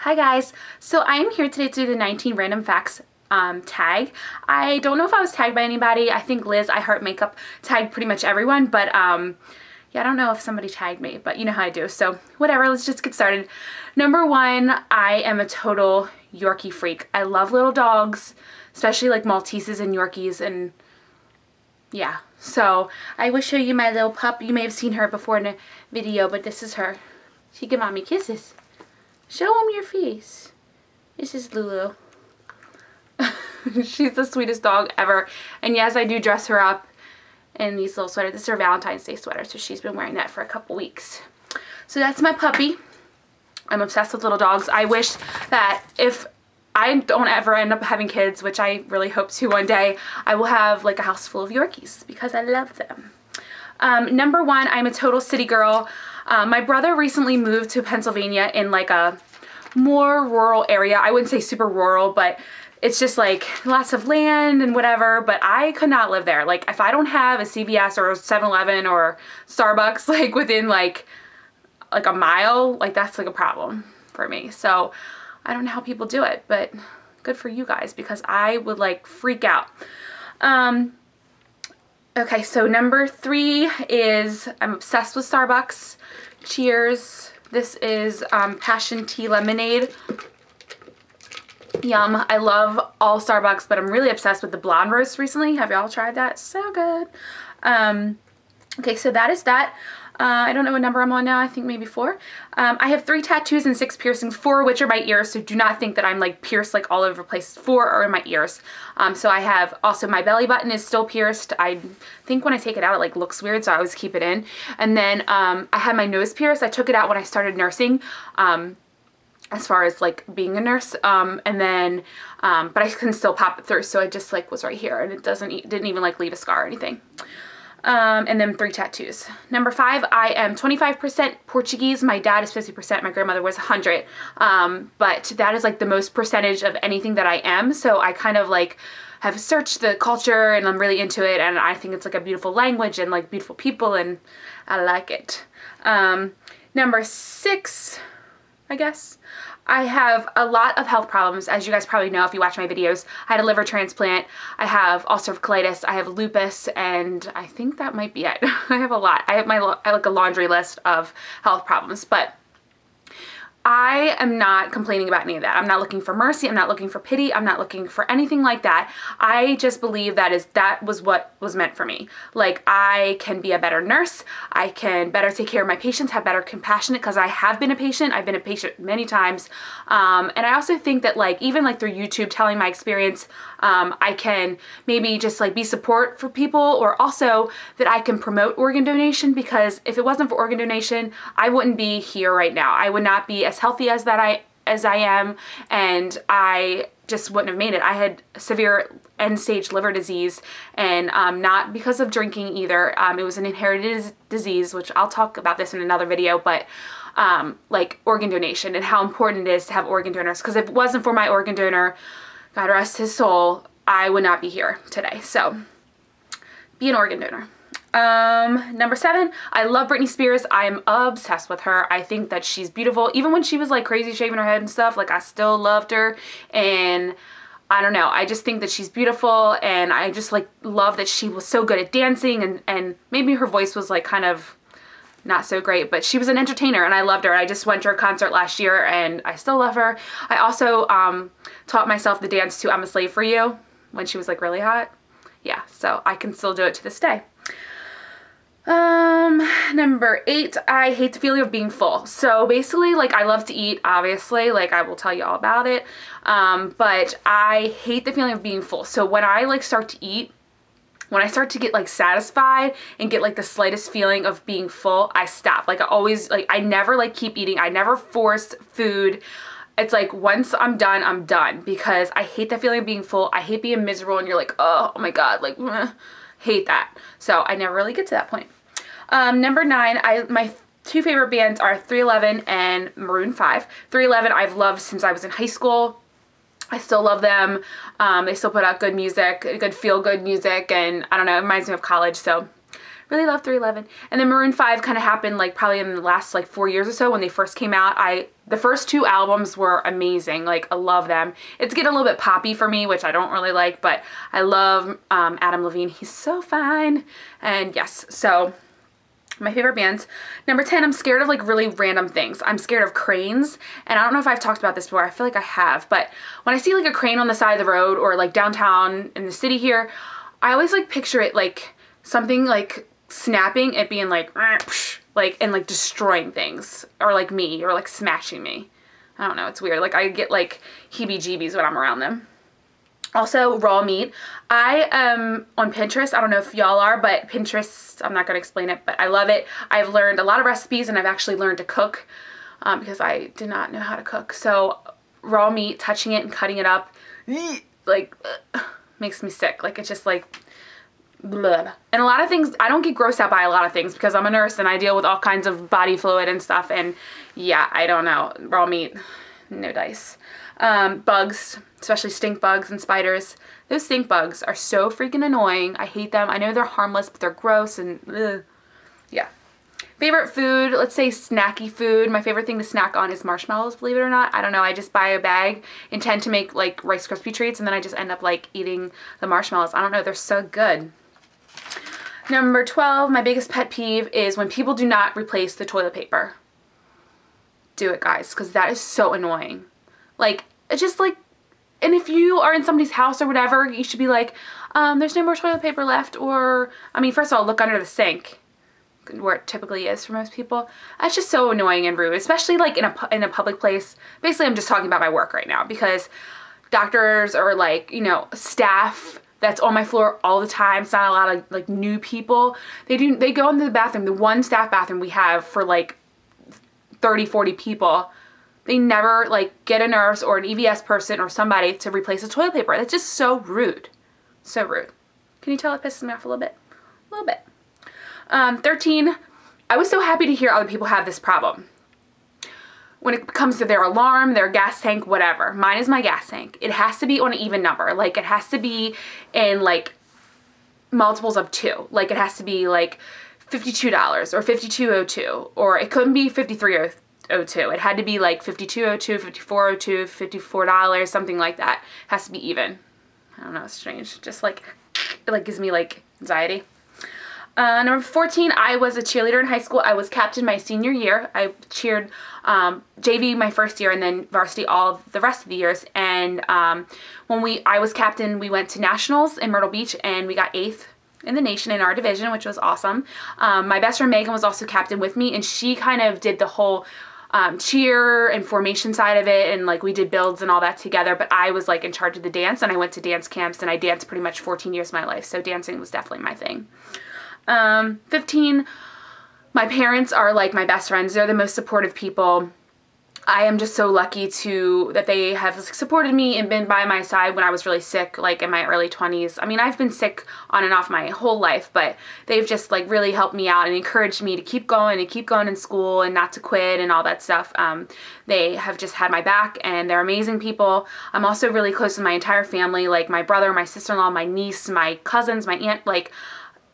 Hi guys, so I am here today to do the 19 random facts tag. I don't know if I was tagged by anybody. I think Liz, I Heart Makeup, tagged pretty much everyone, but yeah, I don't know if somebody tagged me, but you know how I do, so whatever, let's just get started. Number one, I am a total Yorkie freak. I love little dogs, especially like Malteses and Yorkies, and yeah, so I will show you my little pup. You may have seen her before in a video, but this is her. She give mommy kisses. Show them your face. This is Lulu. She's the sweetest dog ever. And yes, I do dress her up in these little sweaters. This is her Valentine's Day sweater, so she's been wearing that for a couple weeks. So that's my puppy. I'm obsessed with little dogs. I wish that if I don't ever end up having kids, which I really hope to one day, I will have like a house full of Yorkies because I love them. Number one, I'm a total city girl. My brother recently moved to Pennsylvania in like a more rural area. I wouldn't say super rural, but it's just like lots of land and whatever, but I could not live there. Like if I don't have a CVS or a 7-Eleven or Starbucks like within like a mile, like that's like a problem for me. So I don't know how people do it, but good for you guys because I would like freak out. Okay, so number three is I'm obsessed with Starbucks. Cheers. This is passion tea lemonade. Yum. I love all Starbucks, but I'm really obsessed with the blonde roast recently. Have y'all tried that? So good. Okay, so that is that. I don't know what number I'm on now. I think maybe 4. I have 3 tattoos and 6 piercings, 4 of which are my ears, so do not think that I'm like pierced like all over the place. 4 are in my ears. So I have also my belly button is still pierced. I think when I take it out it like looks weird, so I always keep it in. And then I had my nose pierced. I took it out when I started nursing. As far as like being a nurse, and then but I can still pop it through, so it just like was right here and it didn't even like leave a scar or anything. And then 3 tattoos. Number 5, I am 25% Portuguese. My dad is 50%. My grandmother was 100. But that is like the most percentage of anything that I am. So I kind of like have searched the culture and I'm really into it. And I think it's like a beautiful language and like beautiful people and I like it. Number 6, I guess. I have a lot of health problems, as you guys probably know if you watch my videos. I had a liver transplant, I have ulcerative colitis, I have lupus, and I think that might be it. I have a lot. I have like a laundry list of health problems, but I am not complaining about any of that. I'm not looking for mercy. I'm not looking for pity. I'm not looking for anything like that. I just believe that was what was meant for me. Like I can be a better nurse. I can better take care of my patients, have better compassion because I have been a patient. I've been a patient many times. And I also think that like even like through YouTube telling my experience, I can maybe just like be support for people, or also that I can promote organ donation, because if it wasn't for organ donation, I wouldn't be here right now. I would not be as healthy as I am, and I just wouldn't have made it. I had severe end-stage liver disease, and not because of drinking either. It was an inherited disease, which I'll talk about this in another video, but like organ donation and how important it is to have organ donors, because if it wasn't for my organ donor, God rest his soul, I would not be here today. So be an organ donor. Number 7, I love Britney Spears. I am obsessed with her. I think that she's beautiful. Even when she was like crazy shaving her head and stuff, like I still loved her. And I don't know, I just think that she's beautiful, and I just like love that she was so good at dancing, and maybe her voice was like kind of not so great, but she was an entertainer and I loved her. I just went to her concert last year and I still love her. I also taught myself the dance to I'm a Slave for You when she was like really hot. Yeah, so I can still do it to this day. Number 8, I hate the feeling of being full. So basically, like, I love to eat, obviously, like I will tell you all about it, but I hate the feeling of being full. So when I like start to eat, when I start to get like satisfied and get like the slightest feeling of being full, I stop. Like I always, like I never like keep eating. I never force food. It's like once I'm done, because I hate the feeling of being full. I hate being miserable and you're like, oh my God, like hate that. So I never really get to that point. Number 9, my 2 favorite bands are 311 and Maroon 5. 311 I've loved since I was in high school. I still love them. They still put out good music, good feel-good music, and I don't know, it reminds me of college, so Really love 311. And then Maroon 5 kind of happened like probably in the last like 4 years or so when they first came out. The first 2 albums were amazing. Like, I love them. It's getting a little bit poppy for me, which I don't really like, but I love Adam Levine. He's so fine. And yes, so my favorite bands. Number 10, I'm scared of like really random things. I'm scared of cranes. And I don't know if I've talked about this before. I feel like I have. But when I see like a crane on the side of the road or like downtown in the city here, I always like picture it like something like snapping, it being like and like destroying things, or like me, or like smashing me. I don't know, it's weird. Like, I get like heebie-jeebies when I'm around them. Also, raw meat. I am on Pinterest. I don't know if y'all are, but Pinterest, I'm not going to explain it, but I love it. I've learned a lot of recipes, and I've actually learned to cook because I did not know how to cook. So raw meat, touching it and cutting it up, like, makes me sick. Like, it's just like, blah. And a lot of things, I don't get grossed out by a lot of things because I'm a nurse and I deal with all kinds of body fluid and stuff, and yeah, I don't know. Raw meat, no dice. Bugs, especially stink bugs and spiders. Those stink bugs are so freaking annoying. I hate them. I know they're harmless, but they're gross and ugh. Yeah. Favorite food, let's say snacky food. My favorite thing to snack on is marshmallows, believe it or not. I don't know, I just buy a bag, intend to make like Rice Krispie treats, and then I just end up like eating the marshmallows. I don't know, they're so good. Number 12, my biggest pet peeve is when people do not replace the toilet paper. Do it, guys, because that is so annoying. Like, it's just like, and if you are in somebody's house or whatever, you should be like, there's no more toilet paper left, or, I mean, first of all, look under the sink, where it typically is for most people. That's just so annoying and rude, especially like in a public place. Basically, I'm just talking about my work right now, because doctors or like, you know, staff that's on my floor all the time. It's not a lot of like new people. They go into the bathroom, the one staff bathroom we have for like 30, 40 people. They never like get a nurse or an EVS person or somebody to replace the toilet paper. That's just so rude. So rude. Can you tell it pisses me off a little bit? A little bit. 13, I was so happy to hear other people have this problem. When it comes to their alarm, their gas tank, whatever. Mine is my gas tank. It has to be on an even number. Like, it has to be in like multiples of 2. Like, it has to be like $52 or $52.02, or it couldn't be $53.02. It had to be like $52.02, $54.02, $54, something like that. It has to be even. I don't know, it's strange. Just like, it like gives me like anxiety. Number 14, I was a cheerleader in high school. I was captain my senior year. I cheered JV my first year and then varsity all the rest of the years. And when I was captain, we went to nationals in Myrtle Beach and we got 8th in the nation in our division, which was awesome. My best friend Megan was also captain with me, and she kind of did the whole cheer and formation side of it, and like we did builds and all that together, but I was like in charge of the dance, and I went to dance camps, and I danced pretty much 14 years of my life, so dancing was definitely my thing. 15, my parents are like my best friends. They're the most supportive people. I am just so lucky that they have supported me and been by my side when I was really sick, like in my early 20s. I mean, I've been sick on and off my whole life, but they've just like really helped me out and encouraged me to keep going in school and not to quit and all that stuff. They have just had my back, and they're amazing people. I'm also really close with my entire family, like my brother, my sister-in-law, my niece, my cousins, my aunt. Like,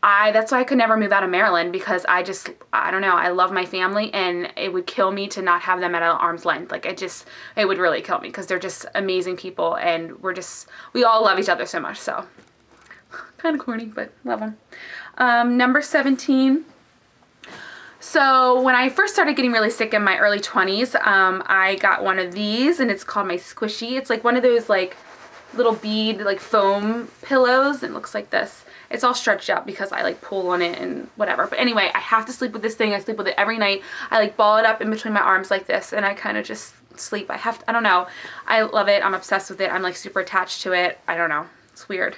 that's why I could never move out of Maryland, because I don't know, I love my family, and it would kill me to not have them at an arm's length. Like, it would really kill me, because they're just amazing people, and we all love each other so much, so. Kind of corny, but love them. Number 17. So when I first started getting really sick in my early 20s, I got one of these, and it's called my Squishy. It's like one of those like little bead like foam pillows. It looks like this. It's all stretched out because I like pull on it and whatever. But anyway, I have to sleep with this thing. I sleep with it every night. I like ball it up in between my arms like this, and I kind of just sleep. I don't know. I love it. I'm obsessed with it. I'm like super attached to it. I don't know. It's weird.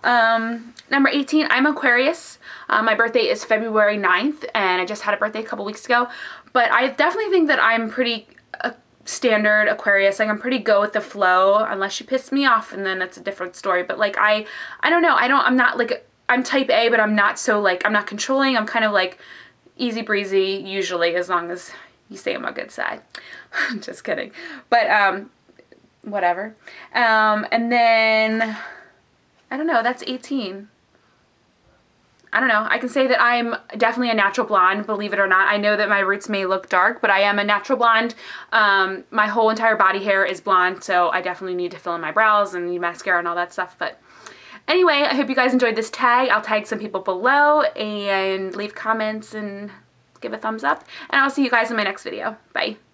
Number 18, I'm Aquarius. My birthday is February 9th, and I just had a birthday a couple weeks ago. But I definitely think that I'm pretty standard Aquarius. Like, I'm pretty go with the flow, unless you piss me off, and then that's a different story. But like, I don't know. I'm not like, I'm type A, but I'm not so like, I'm not controlling. I'm kind of like easy breezy usually, as long as you say I'm a good side. Just kidding. But, whatever. And then, I don't know, that's 18. I don't know. I can say that I'm definitely a natural blonde, believe it or not. I know that my roots may look dark, but I am a natural blonde. My whole entire body hair is blonde, so I definitely need to fill in my brows and need mascara and all that stuff. But anyway, I hope you guys enjoyed this tag. I'll tag some people below and leave comments and give a thumbs up. And I'll see you guys in my next video. Bye.